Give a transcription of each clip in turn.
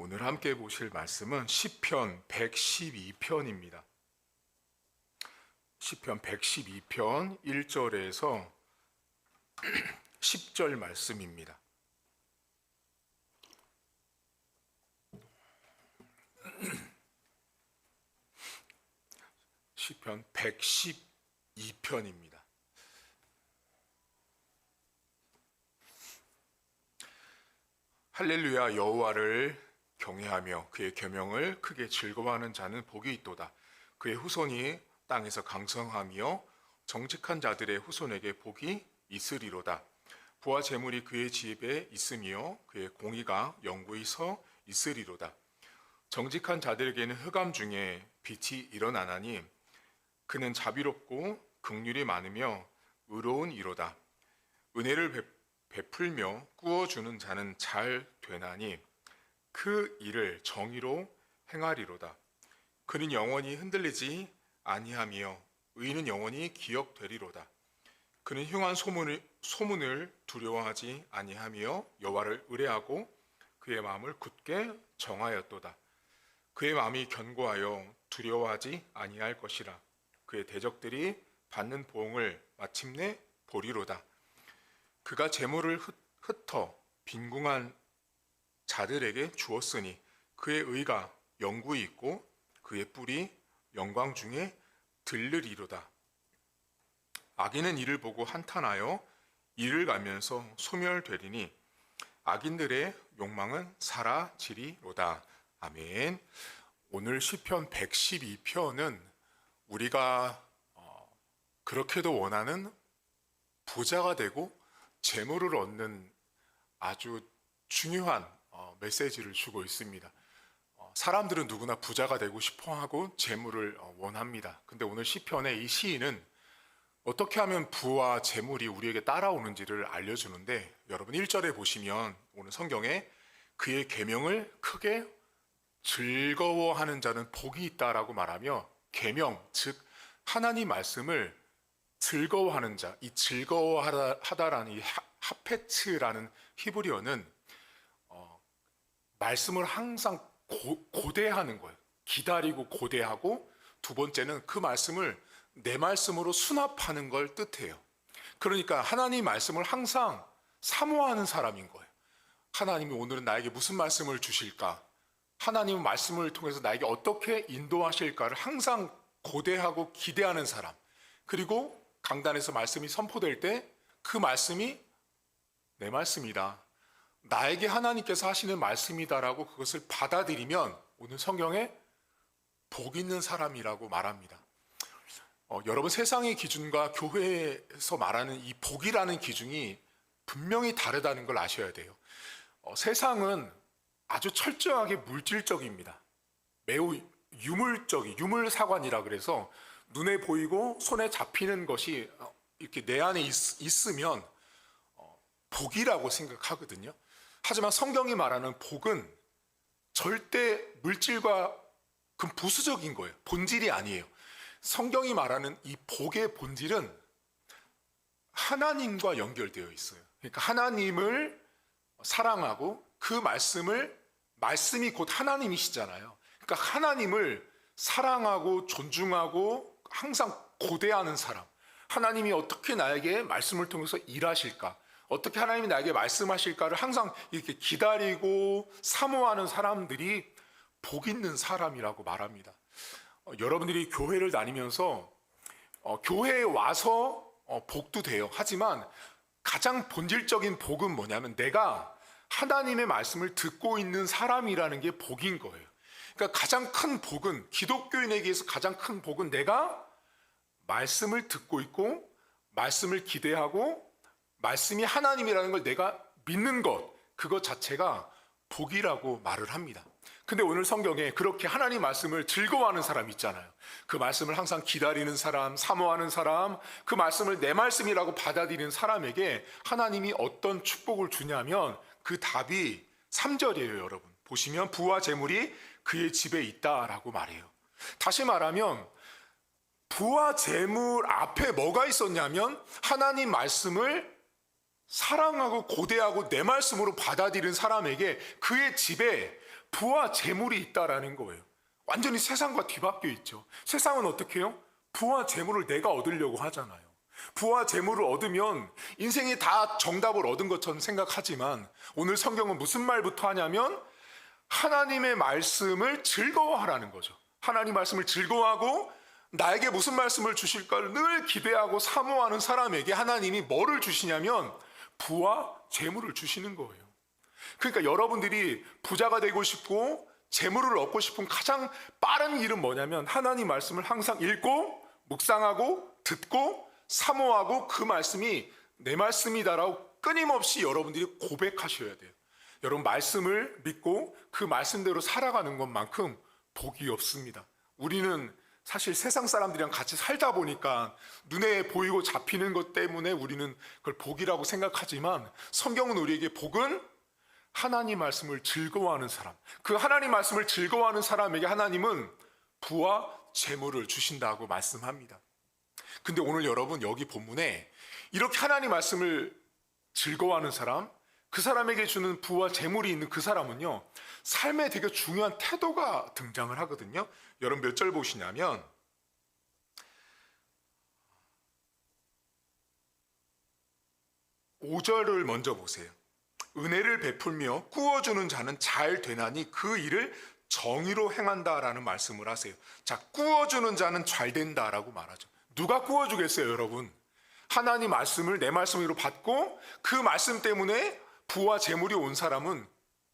오늘 함께 보실 말씀은 시편 112편입니다. 시편 112편 1절에서 10절 말씀입니다. 시편 112편입니다. 할렐루야. 여호와를 경외하며 그의 계명을 크게 즐거워하는 자는 복이 있도다. 그의 후손이 땅에서 강성하며 정직한 자들의 후손에게 복이 있으리로다. 부와 재물이 그의 집에 있으며 그의 공의가 영구히 서 있으리로다. 정직한 자들에게는 흑암 중에 빛이 일어나나니 그는 자비롭고 긍휼이 많으며 의로운 이로다. 은혜를 베풀며 꾸어주는 자는 잘 되나니 그 일을 정의로 행하리로다. 그는 영원히 흔들리지 아니하며 의인은 영원히 기억되리로다. 그는 흉한 소문을 두려워하지 아니하며 여호와를 의뢰하고 그의 마음을 굳게 정하였도다. 그의 마음이 견고하여 두려워하지 아니할 것이라. 그의 대적들이 받는 보응을 마침내 보리로다. 그가 재물을 흩어 빈궁한 자들에게 주었으니 그의 의가 영구히 있고 그의 뿔이 영광 중에 들르리로다. 악인은 이를 보고 한탄하여 이를 가면서 소멸되리니 악인들의 욕망은 사라지리로다. 아멘. 오늘 시편 112편은 우리가 그렇게도 원하는 부자가 되고 재물을 얻는 아주 중요한 메시지를 주고 있습니다. 사람들은 누구나 부자가 되고 싶어하고 재물을 원합니다. 근데 오늘 시편의 이 시인은 어떻게 하면 부와 재물이 우리에게 따라오는지를 알려주는데, 여러분 1절에 보시면 오늘 성경에 그의 계명을 크게 즐거워하는 자는 복이 있다라고 말하며, 계명 즉 하나님 말씀을 즐거워하는 자, 이 즐거워하다라는 이 하페츠라는 히브리어는 말씀을 항상 고대하는 거예요. 기다리고 고대하고, 두 번째는 그 말씀을 내 말씀으로 수납하는 걸 뜻해요. 그러니까 하나님 말씀을 항상 사모하는 사람인 거예요. 하나님이 오늘은 나에게 무슨 말씀을 주실까? 하나님 말씀을 통해서 나에게 어떻게 인도하실까를 항상 고대하고 기대하는 사람. 그리고 강단에서 말씀이 선포될 때 그 말씀이 내 말씀이다, 나에게 하나님께서 하시는 말씀이다라고 그것을 받아들이면 오늘 성경에 복 있는 사람이라고 말합니다. 여러분, 세상의 기준과 교회에서 말하는 이 복이라는 기준이 분명히 다르다는 걸 아셔야 돼요. 세상은 아주 철저하게 물질적입니다. 매우 유물사관이라 그래서 눈에 보이고 손에 잡히는 것이 이렇게 내 안에 있으면 복이라고 생각하거든요. 하지만 성경이 말하는 복은 절대 물질과 그 부수적인 거예요. 본질이 아니에요. 성경이 말하는 이 복의 본질은 하나님과 연결되어 있어요. 그러니까 하나님을 사랑하고 그 말씀이 곧 하나님이시잖아요. 그러니까 하나님을 사랑하고 존중하고 항상 고대하는 사람, 하나님이 어떻게 나에게 말씀을 통해서 일하실까, 어떻게 하나님이 나에게 말씀하실까를 항상 이렇게 기다리고 사모하는 사람들이 복 있는 사람이라고 말합니다. 여러분들이 교회를 다니면서 교회에 와서 복도 돼요. 하지만 가장 본질적인 복은 뭐냐면 내가 하나님의 말씀을 듣고 있는 사람이라는 게 복인 거예요. 그러니까 가장 큰 복은, 기독교인에게서 가장 큰 복은 내가 말씀을 듣고 있고 말씀을 기대하고 말씀이 하나님이라는 걸 내가 믿는 것, 그것 자체가 복이라고 말을 합니다. 근데 오늘 성경에 그렇게 하나님 말씀을 즐거워하는 사람 있잖아요. 그 말씀을 항상 기다리는 사람, 사모하는 사람, 그 말씀을 내 말씀이라고 받아들이는 사람에게 하나님이 어떤 축복을 주냐면 그 답이 3절이에요. 여러분 보시면 부와 재물이 그의 집에 있다라고 말해요. 다시 말하면 부와 재물 앞에 뭐가 있었냐면 하나님 말씀을 사랑하고 고대하고 내 말씀으로 받아들인 사람에게 그의 집에 부와 재물이 있다라는 거예요. 완전히 세상과 뒤바뀌어 있죠. 세상은 어떻게 해요? 부와 재물을 내가 얻으려고 하잖아요. 부와 재물을 얻으면 인생이 다 정답을 얻은 것처럼 생각하지만 오늘 성경은 무슨 말부터 하냐면 하나님의 말씀을 즐거워하라는 거죠. 하나님 말씀을 즐거워하고 나에게 무슨 말씀을 주실까를 늘 기대하고 사모하는 사람에게 하나님이 뭐를 주시냐면 부와 재물을 주시는 거예요. 그러니까 여러분들이 부자가 되고 싶고 재물을 얻고 싶은 가장 빠른 일은 뭐냐면 하나님 말씀을 항상 읽고 묵상하고 듣고 사모하고 그 말씀이 내 말씀이다라고 끊임없이 여러분들이 고백하셔야 돼요. 여러분 말씀을 믿고 그 말씀대로 살아가는 것만큼 복이 없습니다. 우리는 사실 세상 사람들이랑 같이 살다 보니까 눈에 보이고 잡히는 것 때문에 우리는 그걸 복이라고 생각하지만 성경은 우리에게 복은 하나님 말씀을 즐거워하는 사람, 그 하나님 말씀을 즐거워하는 사람에게 하나님은 부와 재물을 주신다고 말씀합니다. 근데 오늘 여러분 여기 본문에 이렇게 하나님 말씀을 즐거워하는 사람, 그 사람에게 주는 부와 재물이 있는 그 사람은요 삶에 되게 중요한 태도가 등장을 하거든요. 여러분 몇 절 보시냐면 5절을 먼저 보세요. 은혜를 베풀며 꾸어주는 자는 잘 되나니 그 일을 정의로 행한다라는 말씀을 하세요. 자, 꾸어주는 자는 잘 된다라고 말하죠. 누가 꾸어주겠어요, 여러분? 하나님 말씀을 내 말씀으로 받고 그 말씀 때문에 부와 재물이 온 사람은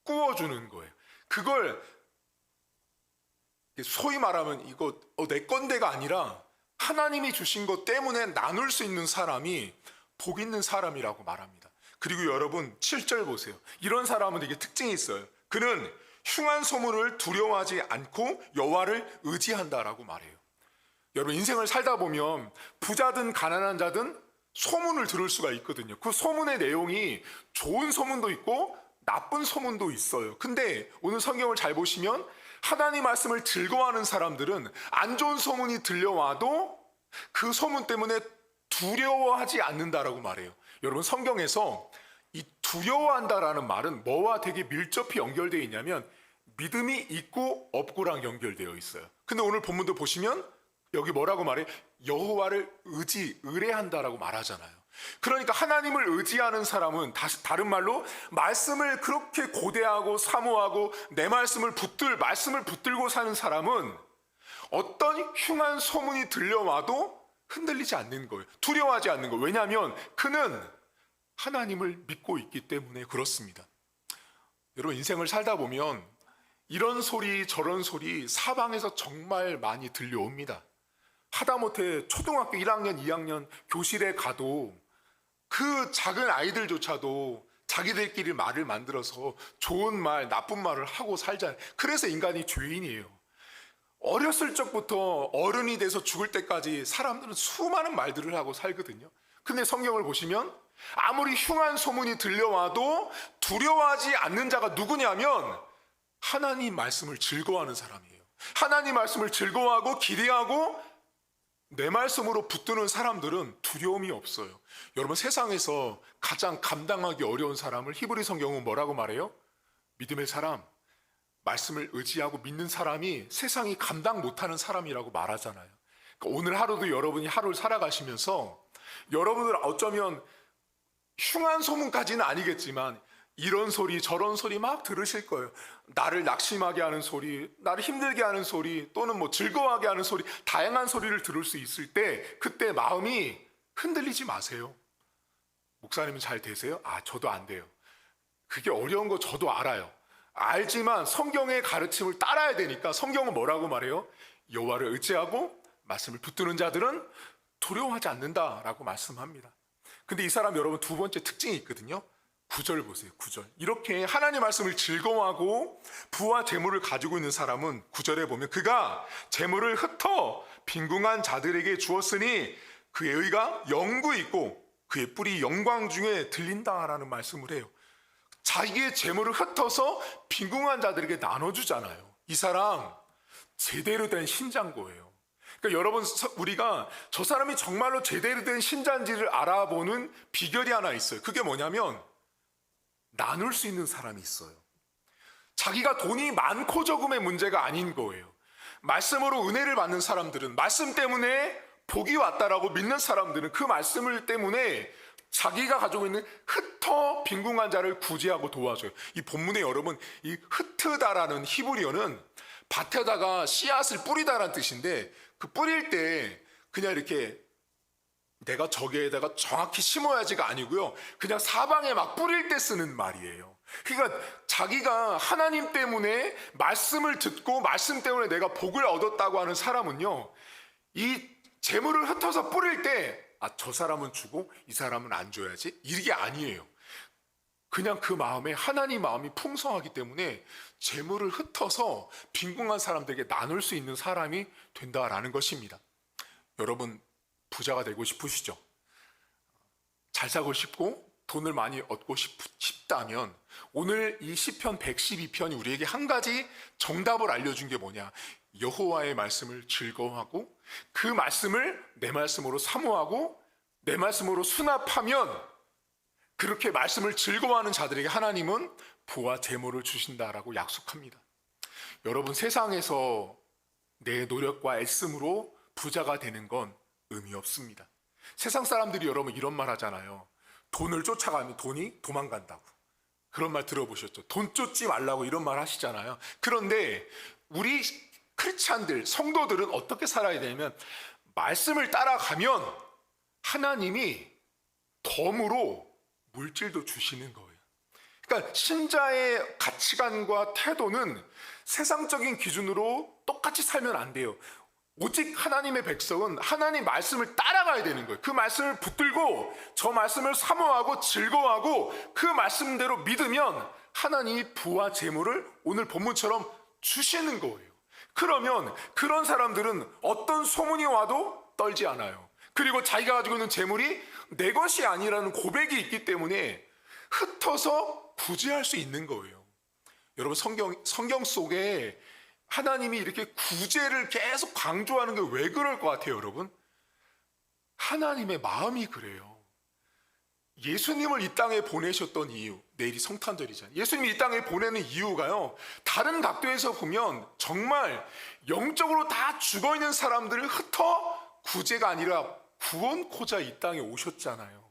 꾸어주는 거예요. 그걸 소위 말하면 이거 내 건데가 아니라 하나님이 주신 것 때문에 나눌 수 있는 사람이 복 있는 사람이라고 말합니다. 그리고 여러분 7절 보세요. 이런 사람은 되게 특징이 있어요. 그는 흉한 소문을 두려워하지 않고 여호와를 의지한다라고 말해요. 여러분 인생을 살다 보면 부자든 가난한 자든 소문을 들을 수가 있거든요. 그 소문의 내용이 좋은 소문도 있고 나쁜 소문도 있어요. 근데 오늘 성경을 잘 보시면 하나님 말씀을 즐거워하는 사람들은 안 좋은 소문이 들려와도 그 소문 때문에 두려워하지 않는다라고 말해요. 여러분 성경에서 이 두려워한다라는 말은 뭐와 되게 밀접히 연결되어 있냐면 믿음이 있고 없고랑 연결되어 있어요. 근데 오늘 본문도 보시면 여기 뭐라고 말해? 여호와를 의뢰한다라고 말하잖아요. 그러니까 하나님을 의지하는 사람은 다른 말로 말씀을 그렇게 고대하고 사모하고 내 말씀을 붙들고 사는 사람은 어떤 흉한 소문이 들려와도 흔들리지 않는 거예요. 두려워하지 않는 거예요. 왜냐하면 그는 하나님을 믿고 있기 때문에 그렇습니다. 여러분 인생을 살다 보면 이런 소리 저런 소리 사방에서 정말 많이 들려옵니다. 하다못해 초등학교 1학년 2학년 교실에 가도 그 작은 아이들조차도 자기들끼리 말을 만들어서 좋은 말 나쁜 말을 하고 살잖아요. 그래서 인간이 죄인이에요. 어렸을 적부터 어른이 돼서 죽을 때까지 사람들은 수많은 말들을 하고 살거든요. 근데 성경을 보시면 아무리 흉한 소문이 들려와도 두려워하지 않는 자가 누구냐면 하나님 말씀을 즐거워하는 사람이에요. 하나님 말씀을 즐거워하고 기대하고 내 말씀으로 붙드는 사람들은 두려움이 없어요. 여러분 세상에서 가장 감당하기 어려운 사람을 히브리 성경은 뭐라고 말해요? 믿음의 사람, 말씀을 의지하고 믿는 사람이 세상이 감당 못하는 사람이라고 말하잖아요. 그러니까 오늘 하루도 여러분이 하루를 살아가시면서 여러분들 어쩌면 흉한 소문까지는 아니겠지만 이런 소리 저런 소리 막 들으실 거예요. 나를 낙심하게 하는 소리, 나를 힘들게 하는 소리, 또는 뭐 즐거워하게 하는 소리, 다양한 소리를 들을 수 있을 때 그때 마음이 흔들리지 마세요. 목사님은 잘 되세요? 저도 안 돼요. 그게 어려운 거 저도 알아요. 알지만 성경의 가르침을 따라야 되니까 성경은 뭐라고 말해요? 여호와를 의지하고 말씀을 붙드는 자들은 두려워하지 않는다라고 말씀합니다. 근데 이 사람 여러분 두 번째 특징이 있거든요. 9절 보세요. 9절. 이렇게 하나님 말씀을 즐거워하고 부와 재물을 가지고 있는 사람은 9절에 보면 그가 재물을 흩어 빈궁한 자들에게 주었으니 그의 의가 영구 있고 그의 뿔이 영광 중에 들린다라는 말씀을 해요. 자기의 재물을 흩어서 빈궁한 자들에게 나눠주잖아요. 이 사람 제대로 된 신자인 거예요. 그러니까 여러분 우리가 저 사람이 정말로 제대로 된 신자인지를 알아보는 비결이 하나 있어요. 그게 뭐냐면 나눌 수 있는 사람이 있어요. 자기가 돈이 많고 적음의 문제가 아닌 거예요. 말씀으로 은혜를 받는 사람들은, 말씀 때문에 복이 왔다라고 믿는 사람들은 그 말씀을 때문에 자기가 가지고 있는 흩어 빈궁한 자를 구제하고 도와줘요. 이 본문에 여러분, 이 흩트다라는 히브리어는 밭에다가 씨앗을 뿌리다라는 뜻인데, 그 뿌릴 때 그냥 이렇게 내가 저기에다가 정확히 심어야지가 아니고요, 그냥 사방에 막 뿌릴 때 쓰는 말이에요. 그러니까 자기가 하나님 때문에 말씀을 듣고 말씀 때문에 내가 복을 얻었다고 하는 사람은요, 이 재물을 흩어서 뿌릴 때 저 사람은 주고 이 사람은 안 줘야지, 이게 아니에요. 그냥 그 마음에 하나님 마음이 풍성하기 때문에 재물을 흩어서 빈궁한 사람들에게 나눌 수 있는 사람이 된다라는 것입니다. 여러분, 부자가 되고 싶으시죠? 잘 살고 싶고 돈을 많이 얻고 싶다면 오늘 이 시편 112편이 우리에게 한 가지 정답을 알려준 게 뭐냐? 여호와의 말씀을 즐거워하고 그 말씀을 내 말씀으로 사모하고 내 말씀으로 수납하면, 그렇게 말씀을 즐거워하는 자들에게 하나님은 부와 재물을 주신다라고 약속합니다. 여러분, 세상에서 내 노력과 애씀으로 부자가 되는 건 의미 없습니다. 세상 사람들이 여러분 이런 말 하잖아요. 돈을 쫓아가면 돈이 도망간다고. 그런 말 들어보셨죠? 돈 쫓지 말라고 이런 말 하시잖아요. 그런데 우리 크리스찬들, 성도들은 어떻게 살아야 되냐면, 말씀을 따라가면 하나님이 덤으로 물질도 주시는 거예요. 그러니까 신자의 가치관과 태도는 세상적인 기준으로 똑같이 살면 안 돼요. 오직 하나님의 백성은 하나님 말씀을 따라가야 되는 거예요. 그 말씀을 붙들고 저 말씀을 사모하고 즐거워하고 그 말씀대로 믿으면 하나님이 부와 재물을 오늘 본문처럼 주시는 거예요. 그러면 그런 사람들은 어떤 소문이 와도 떨지 않아요. 그리고 자기가 가지고 있는 재물이 내 것이 아니라는 고백이 있기 때문에 흩어서 구제할 수 있는 거예요. 여러분, 성경 속에 하나님이 이렇게 구제를 계속 강조하는 게 왜 그럴 것 같아요, 여러분? 하나님의 마음이 그래요. 예수님을 이 땅에 보내셨던 이유, 내일이 성탄절이잖아요. 예수님이 이 땅에 보내는 이유가요, 다른 각도에서 보면 정말 영적으로 다 죽어있는 사람들을 흩어 구제가 아니라 구원코자 이 땅에 오셨잖아요.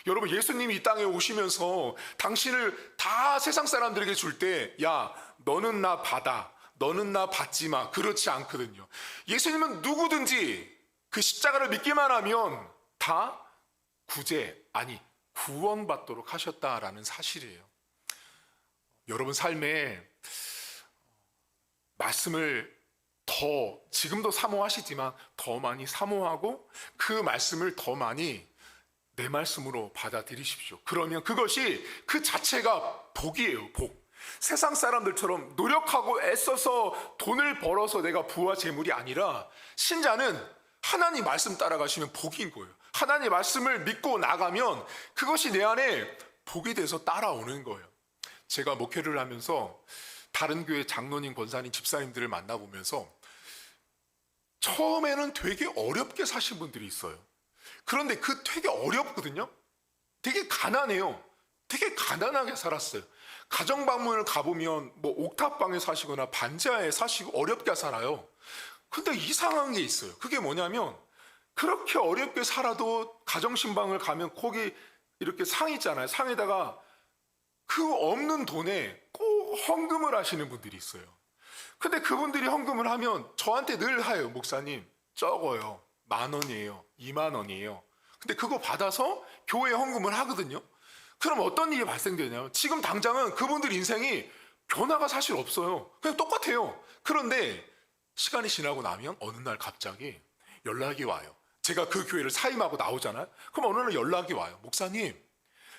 여러분, 예수님이 이 땅에 오시면서 당신을 다 세상 사람들에게 줄 때, 야, 너는 나 받아, 너는 나 받지 마, 그렇지 않거든요. 예수님은 누구든지 그 십자가를 믿기만 하면 다 구제, 아니 구원받도록 하셨다라는 사실이에요. 여러분 삶에 말씀을 더, 지금도 사모하시지만 더 많이 사모하고 그 말씀을 더 많이 내 말씀으로 받아들이십시오. 그러면 그것이 그 자체가 복이에요, 복. 세상 사람들처럼 노력하고 애써서 돈을 벌어서 내가 부와 재물이 아니라, 신자는 하나님 말씀 따라가시면 복인 거예요. 하나님 말씀을 믿고 나가면 그것이 내 안에 복이 돼서 따라오는 거예요. 제가 목회를 하면서 다른 교회 장로님, 권사님, 집사님들을 만나보면서 처음에는 되게 어렵게 사신 분들이 있어요. 그런데 그 되게 어렵거든요. 되게 가난해요. 되게 가난하게 살았어요. 가정방문을 가보면 뭐 옥탑방에 사시거나 반지하에 사시고 어렵게 살아요. 근데 이상한 게 있어요. 그게 뭐냐면, 그렇게 어렵게 살아도 가정신방을 가면 거기 이렇게 상 있잖아요. 상에다가 그 없는 돈에 꼭 헌금을 하시는 분들이 있어요. 근데 그분들이 헌금을 하면 저한테 늘 하요. 목사님, 적어요. 10,000원이에요. 20,000원이에요. 근데 그거 받아서 교회에 헌금을 하거든요. 그럼 어떤 일이 발생되냐면, 지금 당장은 그분들 인생이 변화가 사실 없어요. 그냥 똑같아요. 그런데 시간이 지나고 나면 어느 날 갑자기 연락이 와요. 제가 그 교회를 사임하고 나오잖아요. 그럼 어느 날 연락이 와요. 목사님,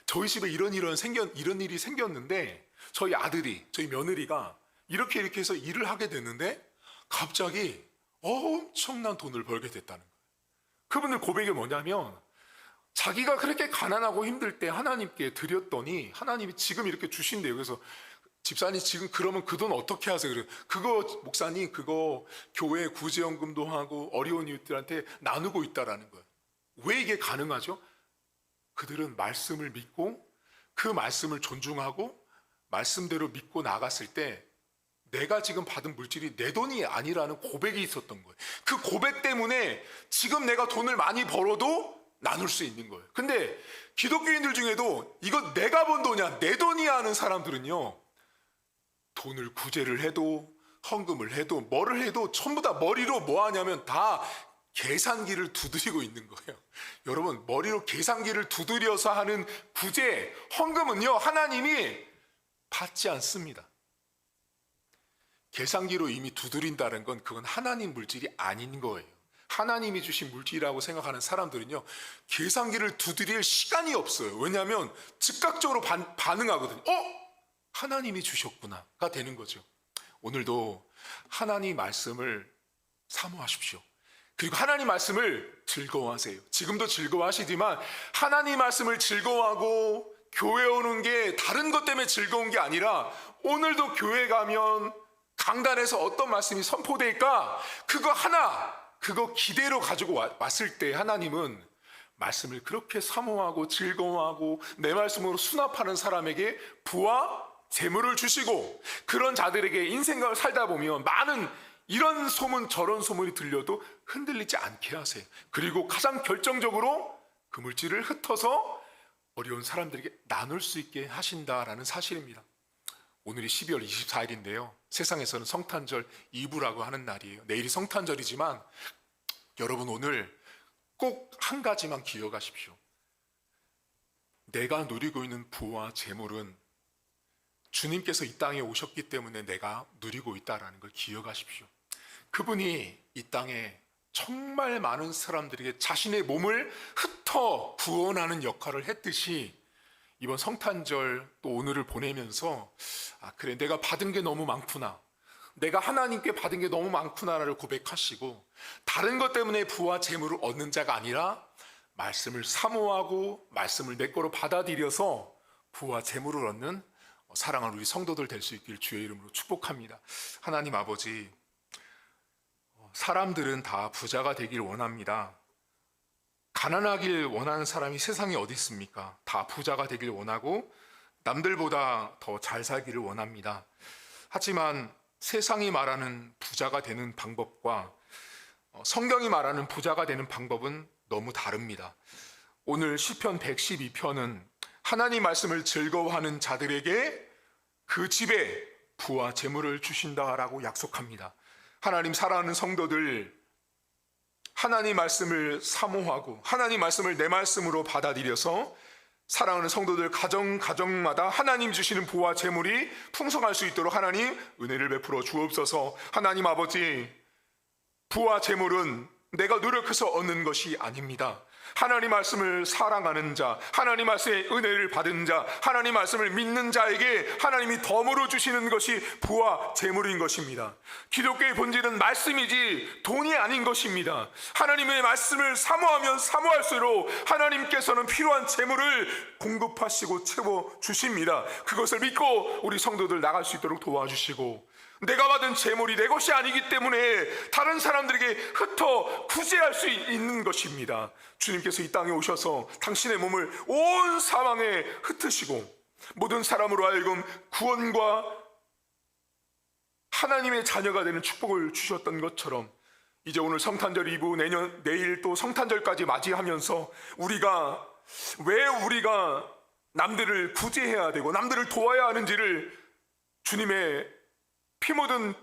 저희 집에 이런 일이 생겼는데 저희 아들이, 저희 며느리가 이렇게 해서 일을 하게 됐는데 갑자기 엄청난 돈을 벌게 됐다는 거예요. 그분들 고백이 뭐냐면, 자기가 그렇게 가난하고 힘들 때 하나님께 드렸더니 하나님이 지금 이렇게 주신대요. 그래서 집사님, 지금 그러면 그 돈 어떻게 하세요? 그래요. 그거 목사님, 그거 교회 구제연금도 하고 어려운 이웃들한테 나누고 있다라는 거예요. 왜 이게 가능하죠? 그들은 말씀을 믿고 그 말씀을 존중하고 말씀대로 믿고 나갔을 때 내가 지금 받은 물질이 내 돈이 아니라는 고백이 있었던 거예요. 그 고백 때문에 지금 내가 돈을 많이 벌어도 나눌 수 있는 거예요. 근데 기독교인들 중에도 이거 내가 번 돈이야, 내 돈이야 하는 사람들은요, 돈을 구제를 해도 헌금을 해도 뭐를 해도 전부 다 머리로 뭐 하냐면 다 계산기를 두드리고 있는 거예요. 여러분, 머리로 계산기를 두드려서 하는 구제, 헌금은요, 하나님이 받지 않습니다. 계산기로 이미 두드린다는 건 그건 하나님 물질이 아닌 거예요. 하나님이 주신 물질이라고 생각하는 사람들은요, 계산기를 두드릴 시간이 없어요. 왜냐하면 즉각적으로 반응하거든요. 하나님이 주셨구나가 되는 거죠. 오늘도 하나님 말씀을 사모하십시오. 그리고 하나님 말씀을 즐거워하세요. 지금도 즐거워하시지만 하나님 말씀을 즐거워하고 교회 오는 게 다른 것 때문에 즐거운 게 아니라, 오늘도 교회 가면 강단에서 어떤 말씀이 선포될까, 그거 기대로 가지고 왔을 때 하나님은 말씀을 그렇게 사모하고 즐거워하고 내 말씀으로 수납하는 사람에게 부와 재물을 주시고, 그런 자들에게 인생을 살다 보면 많은 이런 소문 저런 소문이 들려도 흔들리지 않게 하세요. 그리고 가장 결정적으로 그 물질을 흩어서 어려운 사람들에게 나눌 수 있게 하신다라는 사실입니다. 오늘이 12월 24일인데요 세상에서는 성탄절 이브라고 하는 날이에요. 내일이 성탄절이지만 여러분, 오늘 꼭 한 가지만 기억하십시오. 내가 누리고 있는 부와 재물은 주님께서 이 땅에 오셨기 때문에 내가 누리고 있다는 걸 기억하십시오. 그분이 이 땅에 정말 많은 사람들에게 자신의 몸을 흩어 구원하는 역할을 했듯이, 이번 성탄절 또 오늘을 보내면서 그래, 내가 받은 게 너무 많구나, 내가 하나님께 받은 게 너무 많구나를 고백하시고, 다른 것 때문에 부와 재물을 얻는 자가 아니라 말씀을 사모하고 말씀을 내 거로 받아들여서 부와 재물을 얻는 사랑하는 우리 성도들 될 수 있길 주의 이름으로 축복합니다. 하나님 아버지, 사람들은 다 부자가 되길 원합니다. 가난하길 원하는 사람이 세상에 어디 있습니까? 다 부자가 되길 원하고 남들보다 더 잘 살기를 원합니다. 하지만 세상이 말하는 부자가 되는 방법과 성경이 말하는 부자가 되는 방법은 너무 다릅니다. 오늘 시편 112편은 하나님 말씀을 즐거워하는 자들에게 그 집에 부와 재물을 주신다라고 약속합니다. 하나님 사랑하는 성도들, 하나님 말씀을 사모하고 하나님 말씀을 내 말씀으로 받아들여서 사랑하는 성도들 가정마다 하나님 주시는 부와 재물이 풍성할 수 있도록 하나님 은혜를 베풀어 주옵소서. 하나님 아버지, 부와 재물은 내가 노력해서 얻는 것이 아닙니다. 하나님 말씀을 사랑하는 자, 하나님 말씀의 은혜를 받은 자, 하나님 말씀을 믿는 자에게 하나님이 덤으로 주시는 것이 부와 재물인 것입니다. 기독교의 본질은 말씀이지 돈이 아닌 것입니다. 하나님의 말씀을 사모하면 사모할수록 하나님께서는 필요한 재물을 공급하시고 채워주십니다. 그것을 믿고 우리 성도들 나갈 수 있도록 도와주시고, 내가 받은 재물이 내 것이 아니기 때문에 다른 사람들에게 흩어 구제할 수 있는 것입니다. 주님께서 이 땅에 오셔서 당신의 몸을 온 사방에 흩으시고 모든 사람으로 하여금 구원과 하나님의 자녀가 되는 축복을 주셨던 것처럼, 이제 오늘 성탄절 이브, 내일 또 성탄절까지 맞이하면서 왜 우리가 남들을 구제해야 되고 남들을 도와야 하는지를 주님의 피 묻은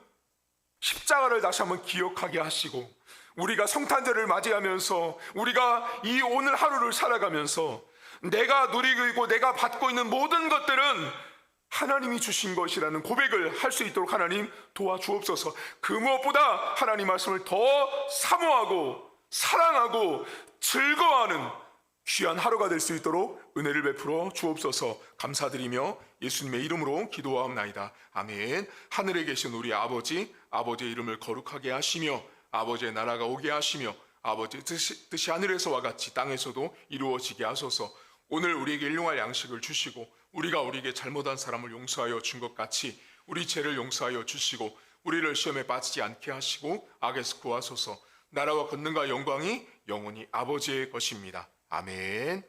십자가를 다시 한번 기억하게 하시고, 우리가 성탄절을 맞이하면서 우리가 이 오늘 하루를 살아가면서 내가 누리고 있고 내가 받고 있는 모든 것들은 하나님이 주신 것이라는 고백을 할 수 있도록 하나님 도와주옵소서. 그 무엇보다 하나님 말씀을 더 사모하고 사랑하고 즐거워하는 귀한 하루가 될 수 있도록 은혜를 베풀어 주옵소서. 감사드리며 예수님의 이름으로 기도하옵나이다. 아멘. 하늘에 계신 우리 아버지, 아버지의 이름을 거룩하게 하시며 아버지의 나라가 오게 하시며 아버지의 뜻이 하늘에서와 같이 땅에서도 이루어지게 하소서. 오늘 우리에게 일용할 양식을 주시고 우리가 우리에게 잘못한 사람을 용서하여 준 것 같이 우리 죄를 용서하여 주시고 우리를 시험에 빠지지 않게 하시고 악에서 구하소서. 나라와 권능과 영광이 영원히 아버지의 것입니다. 아멘.